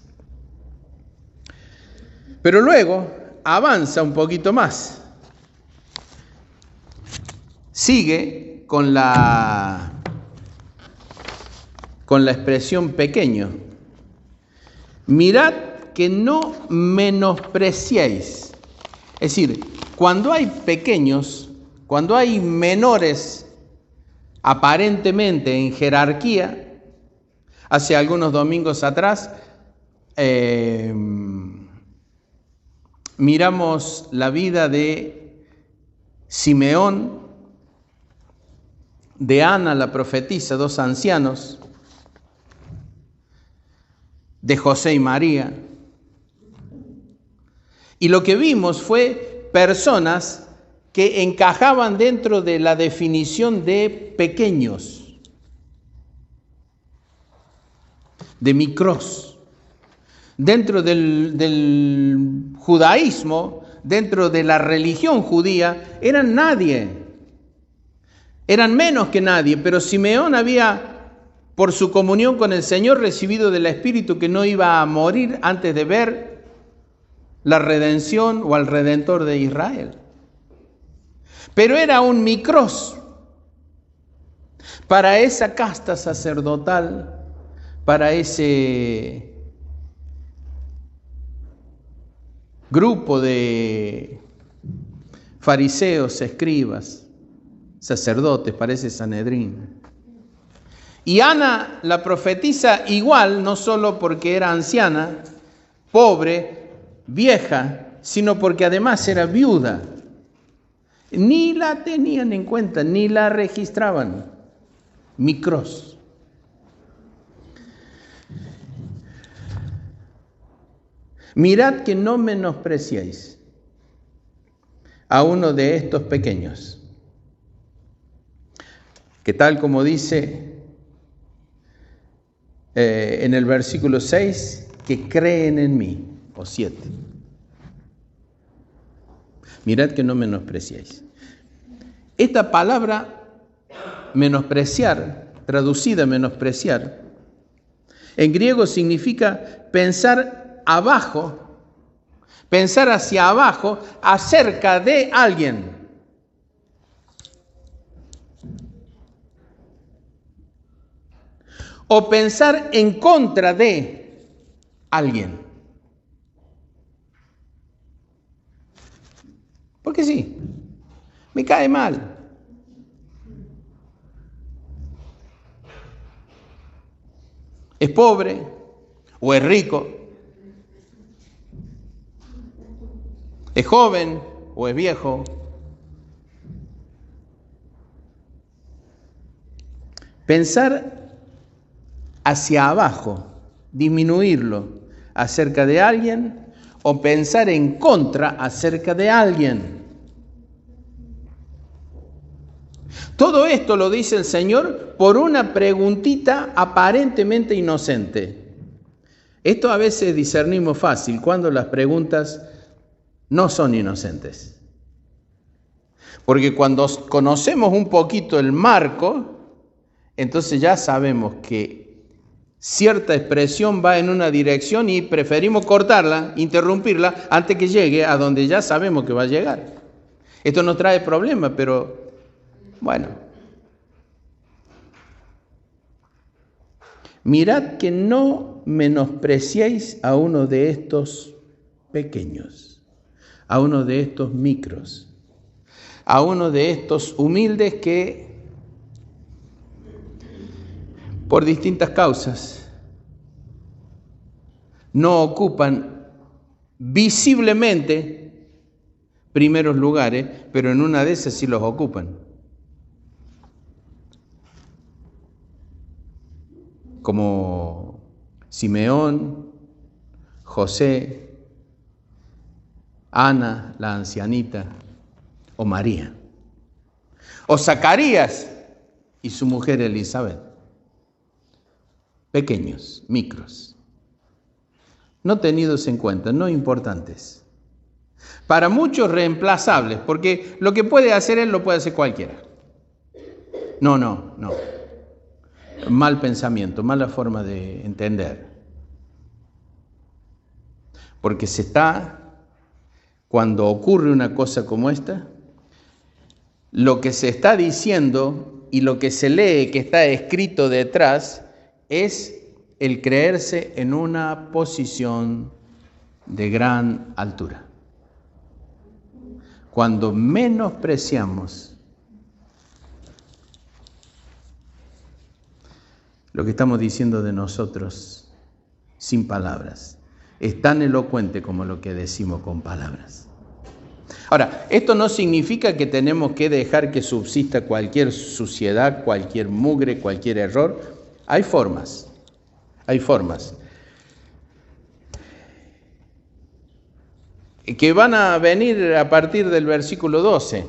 Pero luego avanza un poquito más. Sigue con la expresión pequeño. Mirad que no menospreciéis. Es decir, cuando hay pequeños, cuando hay menores aparentemente en jerarquía, hace algunos domingos atrás, miramos la vida de Simeón, de Ana la profetisa, dos ancianos, de José y María. Y lo que vimos fue personas que encajaban dentro de la definición de pequeños, de micros. Dentro del judaísmo, dentro de la religión judía, eran nadie, eran menos que nadie, pero Simeón había, por su comunión con el Señor, recibido del Espíritu que no iba a morir antes de ver la redención o al Redentor de Israel. Pero era un micros para esa casta sacerdotal, para ese grupo de fariseos, escribas, sacerdotes, parece Sanedrín. Y Ana, la profetisa, igual, no solo porque era anciana, pobre, vieja, sino porque además era viuda. Ni la tenían en cuenta, ni la registraban. Micros. Mirad que no menospreciéis a uno de estos pequeños, que tal como dice en el versículo 6, que creen en mí, o 7. Mirad que no menospreciéis. Esta palabra menospreciar, traducida menospreciar, en griego significa pensar abajo, pensar hacia abajo acerca de alguien. O pensar en contra de alguien. Porque sí, me cae mal. Es pobre o es rico. Es joven o es viejo. Pensar hacia abajo, disminuirlo acerca de alguien o pensar en contra acerca de alguien. Todo esto lo dice el Señor por una preguntita aparentemente inocente. Esto a veces discernimos fácil cuando las preguntas no son inocentes. Porque cuando conocemos un poquito el marco, entonces ya sabemos que cierta expresión va en una dirección y preferimos cortarla, interrumpirla, antes que llegue a donde ya sabemos que va a llegar. Esto nos trae problemas, pero bueno. Mirad que no menospreciéis a uno de estos pequeños, a uno de estos micros, a uno de estos humildes que por distintas causas no ocupan visiblemente primeros lugares, pero en una de esas sí los ocupan. Como Simeón, José, Ana, la ancianita, o María, o Zacarías y su mujer Elizabeth. Pequeños, micros, no tenidos en cuenta, no importantes. Para muchos reemplazables, porque lo que puede hacer él lo puede hacer cualquiera. No. Mal pensamiento, mala forma de entender. Porque cuando ocurre una cosa como esta, lo que se está diciendo y lo que se lee que está escrito detrás es el creerse en una posición de gran altura. Cuando menospreciamos lo que estamos diciendo de nosotros sin palabras es tan elocuente como lo que decimos con palabras. Ahora, esto no significa que tenemos que dejar que subsista cualquier suciedad, cualquier mugre, cualquier error. Hay formas. Que van a venir a partir del versículo 12.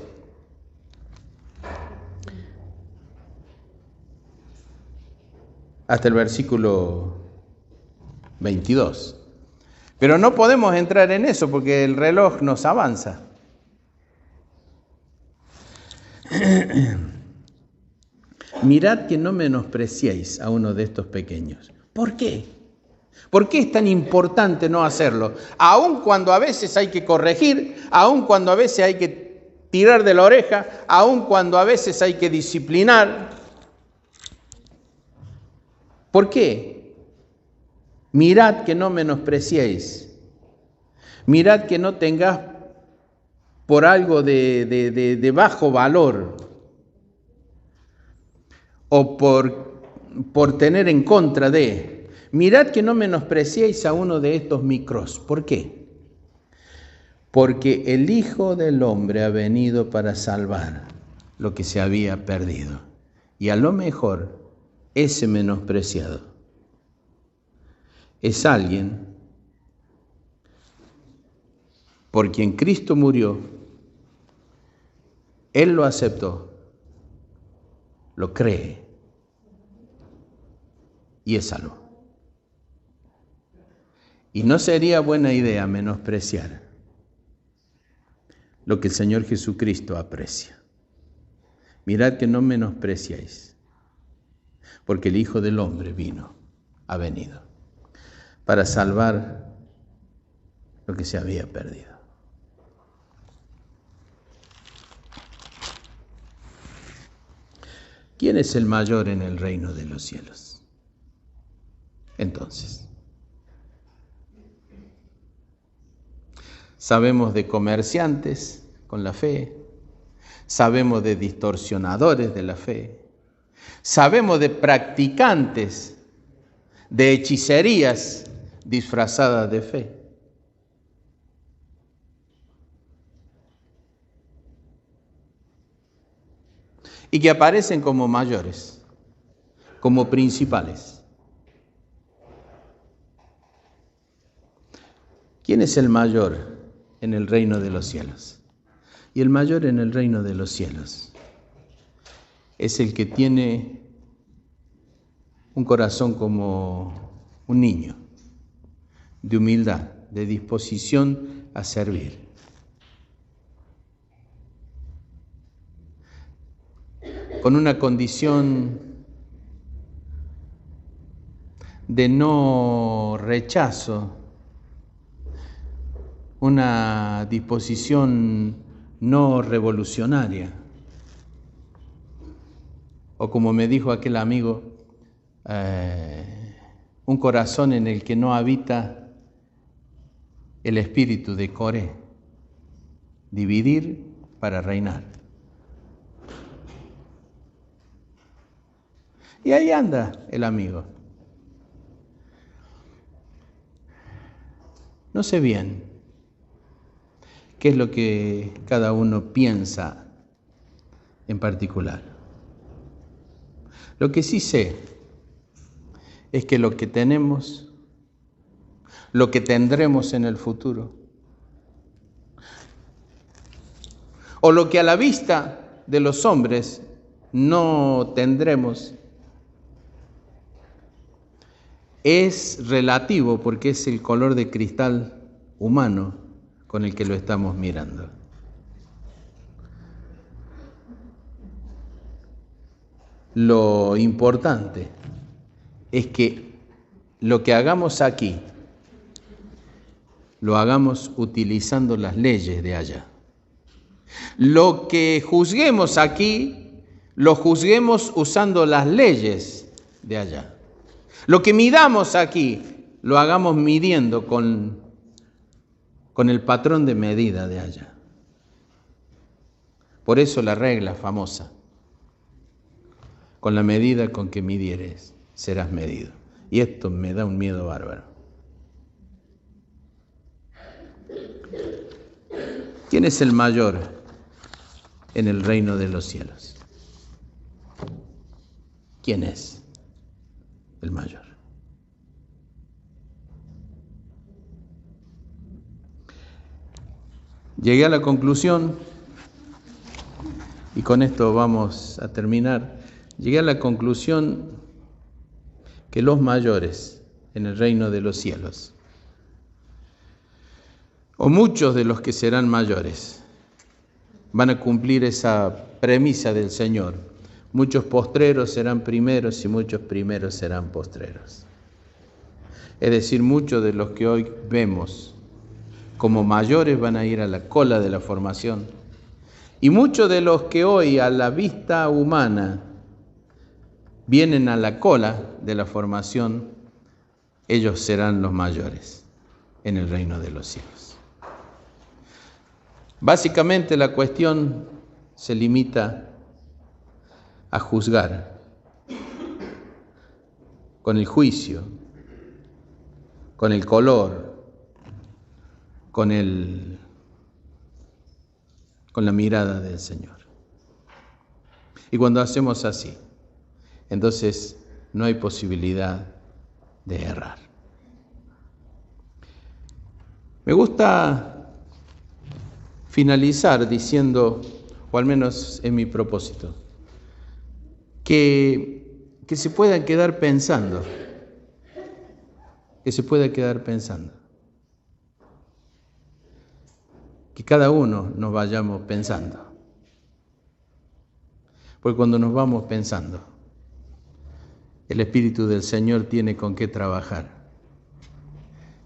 Hasta el versículo 22. Pero no podemos entrar en eso porque el reloj nos avanza. Mirad que no menospreciéis a uno de estos pequeños. ¿Por qué? ¿Por qué es tan importante no hacerlo? Aun cuando a veces hay que corregir, aun cuando a veces hay que tirar de la oreja, aun cuando a veces hay que disciplinar. ¿Por qué? Mirad que no menospreciéis. Mirad que no tengáis por algo de bajo valor o por tener en contra de. Mirad que no menospreciéis a uno de estos micros. ¿Por qué? Porque el Hijo del Hombre ha venido para salvar lo que se había perdido. Y a lo mejor ese menospreciado es alguien por quien Cristo murió. Él lo aceptó, lo cree y es salvo. Y no sería buena idea menospreciar lo que el Señor Jesucristo aprecia. Mirad que no menospreciáis, porque el Hijo del Hombre ha venido, para salvar lo que se había perdido. ¿Quién es el mayor en el reino de los cielos? Entonces, sabemos de comerciantes con la fe, sabemos de distorsionadores de la fe, sabemos de practicantes de hechicerías disfrazadas de fe. Y que aparecen como mayores, como principales. ¿Quién es el mayor en el reino de los cielos? Y el mayor en el reino de los cielos es el que tiene un corazón como un niño, de humildad, de disposición a servir. Con una condición de no rechazo, una disposición no revolucionaria. O como me dijo aquel amigo, un corazón en el que no habita el espíritu de Coré, dividir para reinar. Y ahí anda el amigo. No sé bien qué es lo que cada uno piensa en particular. Lo que sí sé es que lo que tenemos, lo que tendremos en el futuro, o lo que a la vista de los hombres no tendremos, es relativo porque es el color de cristal humano con el que lo estamos mirando. Lo importante es que lo que hagamos aquí, lo hagamos utilizando las leyes de allá. Lo que juzguemos aquí, lo juzguemos usando las leyes de allá. Lo que midamos aquí, lo hagamos midiendo con el patrón de medida de allá. Por eso la regla famosa, con la medida con que midieres, serás medido. Y esto me da un miedo bárbaro. ¿Quién es el mayor en el reino de los cielos? ¿Quién es el mayor? Llegué a la conclusión, y con esto vamos a terminar, llegué a la conclusión que los mayores en el reino de los cielos, o muchos de los que serán mayores, van a cumplir esa premisa del Señor. Muchos postreros serán primeros y muchos primeros serán postreros. Es decir, muchos de los que hoy vemos como mayores van a ir a la cola de la formación. Y muchos de los que hoy a la vista humana vienen a la cola de la formación, ellos serán los mayores en el reino de los cielos. Básicamente la cuestión se limita a juzgar con el juicio, con el color, con la mirada del Señor. Y cuando hacemos así, entonces no hay posibilidad de errar. Me gusta finalizar diciendo, o al menos es mi propósito, que se pueda quedar pensando, que cada uno nos vayamos pensando, porque cuando nos vamos pensando, el Espíritu del Señor tiene con qué trabajar,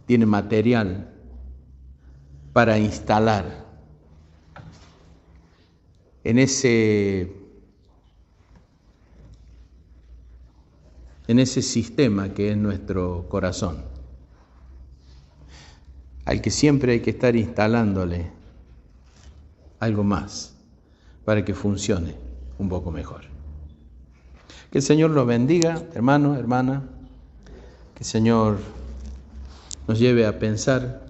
tiene material para instalar en ese sistema que es nuestro corazón, al que siempre hay que estar instalándole algo más para que funcione un poco mejor. Que el Señor los bendiga, hermano, hermana, que el Señor nos lleve a pensar,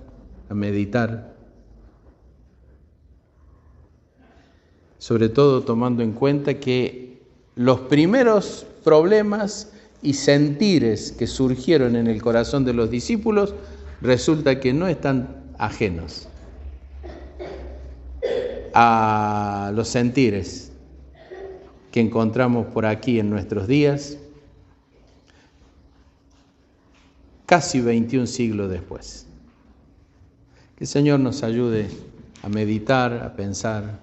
a meditar, sobre todo tomando en cuenta que los primeros problemas y sentires que surgieron en el corazón de los discípulos resulta que no están ajenos a los sentires que encontramos por aquí en nuestros días, casi 21 siglos después. Que el Señor nos ayude a meditar, a pensar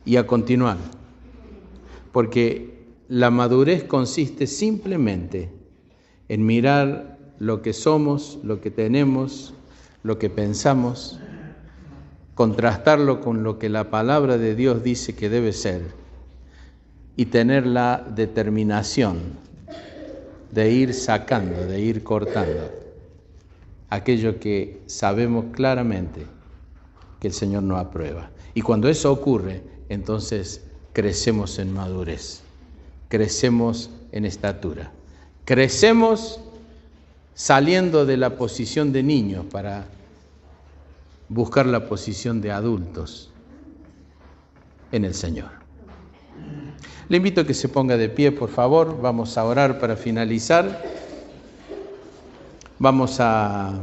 y a continuar, porque la madurez consiste simplemente en mirar lo que somos, lo que tenemos, lo que pensamos, contrastarlo con lo que la palabra de Dios dice que debe ser y tener la determinación de ir sacando, de ir cortando aquello que sabemos claramente que el Señor no aprueba. Y cuando eso ocurre, entonces crecemos en madurez, crecemos en estatura, crecemos saliendo de la posición de niños para buscar la posición de adultos en el Señor. Le invito a que se ponga de pie, por favor. Vamos a orar para finalizar. Vamos a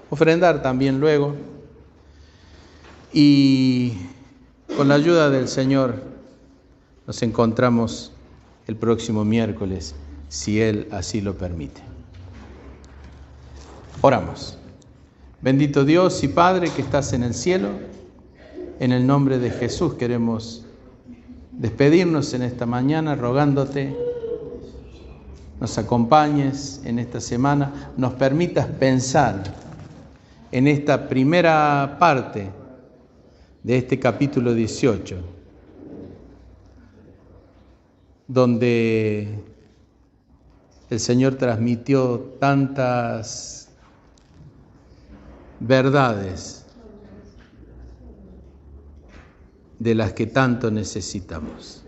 ofrendar también luego. Y con la ayuda del Señor nos encontramos el próximo miércoles, si Él así lo permite. Oramos. Bendito Dios y Padre que estás en el cielo, en el nombre de Jesús queremos despedirnos en esta mañana rogándote nos acompañes en esta semana, nos permitas pensar en esta primera parte de este capítulo 18, donde el Señor transmitió tantas verdades de las que tanto necesitamos.